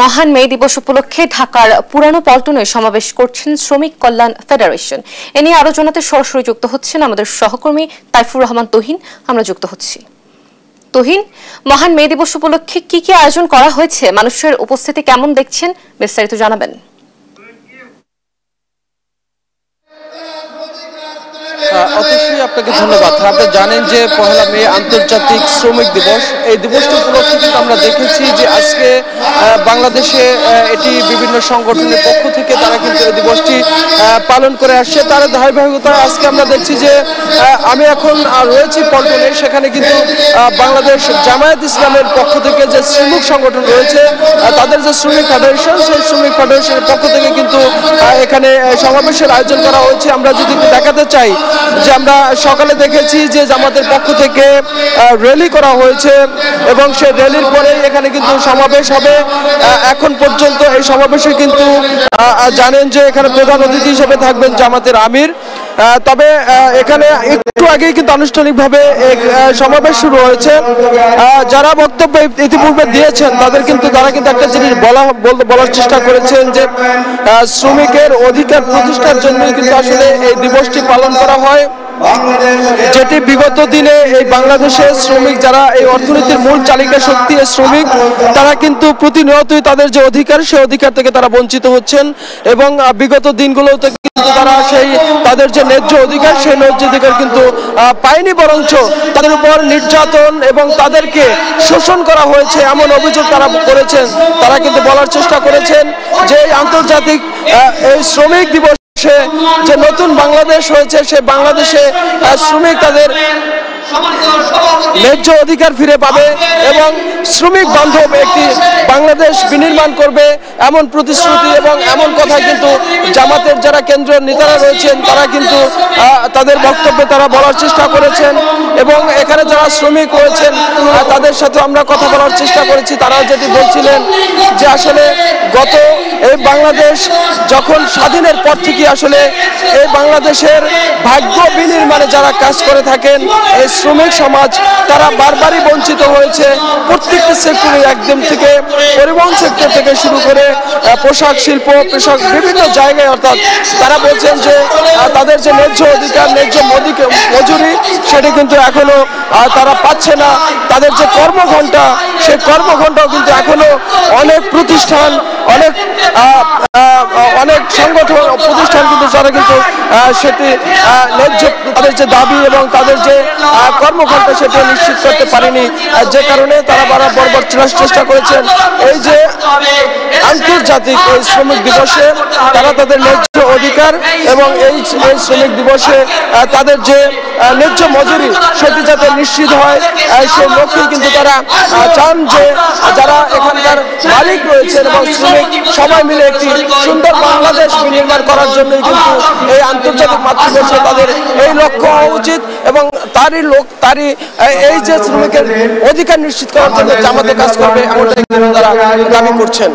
মহান মে দিবস উপলক্ষে ঢাকার পুরানো পল্টনে সমাবেশ করছেন শ্রমিক কল্যাণ ফেডারেশন। এ নিয়ে আরো জানাতে সরাসরি যুক্ত হচ্ছেন আমাদের সহকর্মী তাইফুর রহমান তহিন। আমরা যুক্ত হচ্ছি। তহিন, মহান মে দিবস উপলক্ষে কি কি আয়োজন করা হয়েছে, মানুষের উপস্থিতি কেমন দেখছেন, বিস্তারিত জানাবেন। অবশ্যই আপনাকে ধন্যবাদ। আপনি জানেন যে পহেলা মে আন্তর্জাতিক শ্রমিক দিবস। এই দিবসটি উপলক্ষে কিন্তু আমরা দেখেছি যে আজকে বাংলাদেশে এটি বিভিন্ন সংগঠনের পক্ষ থেকে তারা কিন্তু এই দিবসটি পালন করে আসছে। তার ধারাবাহিকতায় আজকে আমরা দেখছি যে আমি এখন রয়েছি পল্টনে, সেখানে কিন্তু বাংলাদেশ জামায়াত ইসলামের পক্ষ থেকে যে শ্রমিক সংগঠন রয়েছে, তাদের যে শ্রমিক ফেডারেশন, সেই শ্রমিক ফেডারেশনের পক্ষ থেকে কিন্তু এখানে সমাবেশের আয়োজন করা হয়েছে। আমরা যদি দেখাতে চাই যে আমরা সকালে দেখেছি যে জামাতের পক্ষ থেকে র্যালি করা হয়েছে এবং সেই র্যালির পরে এখানে কিন্তু সমাবেশ হবে। এখন পর্যন্ত এই সমাবেশে কিন্তু জানেন যে এখানে প্রধান অতিথি হিসেবে থাকবেন জামাতের আমির। তবে এখানে একটু আগেই কিন্তু আনুষ্ঠানিকভাবে সমাবেশ শুরু হয়েছে। যারা বক্তব্য ইতিপূর্বে দিয়েছেন তারা কিন্তু একটা জিনিস বলার চেষ্টা করেছেন যে শ্রমিকের অধিকার প্রতিষ্ঠার জন্যই কিন্তু আসলে এই দিবসটি পালন করা হয়, যেটি বিগত দিনে এই বাংলাদেশের শ্রমিক যারা এই অর্থনীতির মূল চালিকা শক্তি শ্রমিক, তারা কিন্তু প্রতিনিয়তই তাদের যে অধিকার, সেই অধিকার থেকে তারা বঞ্চিত হচ্ছেন এবং বিগত দিনগুলোতে কিন্তু তারা তাদের যে ন্যায্য অধিকার, সেই ন্যায্য অধিকার কিন্তু পায়নি, বরঞ্চ তাদের উপর নির্যাতন এবং তাদেরকে শোষণ করা হয়েছে এমন অভিযোগ তারা করেছেন। তারা কিন্তু বলার চেষ্টা করেছেন যে আন্তর্জাতিক এই শ্রমিক দিবস যে নতুন বাংলাদেশ হয়েছে, সে বাংলাদেশে শ্রমিক তাদের ন্যায্য অধিকার ফিরে পাবে এবং শ্রমিক বান্ধব একটি বাংলাদেশ বিনির্মাণ করবে, এমন প্রতিশ্রুতি এবং এমন কথা কিন্তু জামাতের যারা কেন্দ্রীয় নেতারা রয়েছেন তারা কিন্তু তাদের বক্তব্যে তারা বলার চেষ্টা করেছেন। এবং এখানে যারা শ্রমিক রয়েছেন তাদের সাথে আমরা কথা বলার চেষ্টা করেছি। তারা যেটি বলছিলেন যে আসলে গত এই বাংলাদেশ যখন স্বাধীনের পর থেকে আসলে এই বাংলাদেশের ভাগ্য বিনির্মাণে যারা কাজ করে থাকেন এই শ্রমিক সমাজ, তারা বারবারই বঞ্চিত হয়েছে। প্রত্যেকটা সেক্টরে, একদম থেকে পরিবহন সেক্টর থেকে শুরু করে পোশাক শিল্প, কৃষক, বিভিন্ন জায়গায়, অর্থাৎ তারা বলছেন যে তাদের যে ন্যায্য অধিকার, ন্যায্য মজুরি, সেটি কিন্তু এখনো তারা পাচ্ছে না। তাদের যে কর্মঘণ্টা, সেই কর্মঘণ্টাও কিন্তু এখনো অনেক প্রতিষ্ঠান, অনেক সংগঠন প্রতিষ্ঠান কিন্তু তারা কিন্তু সেটি ন্যায্য তাদের যে দাবি এবং তাদের যে কর্মঘণ্টা সেটি নিশ্চিত করতে পারেনি, যে কারণে তারা বারবার চেষ্টা করেছেন এই যে আন্তর্জাতিক এই শ্রমিক দিবসে তারা তাদের ন্যায্য অধিকার এবং এই শ্রমিক দিবসে তাদের যে ন্যায্য মজুরি সেটি যাতে নিশ্চিত হয়, সেই লক্ষ্যে কিন্তু তারা চান যে যারা এখানকার মালিক রয়েছেন এবং শ্রমিক সবাই মিলে একটি সুন্দর বাংলাদেশ বিনির্মাণ করার জন্যই কিন্তু এই আন্তর্জাতিক মাতৃদিবসে তাদের এই লক্ষ্য হওয়া উচিত এবং তারই এই যে শ্রমিকের অধিকার নিশ্চিত করার জন্য জামাতে কাজ করবে, এমনটাই কিন্তু তারা দাবি করছেন।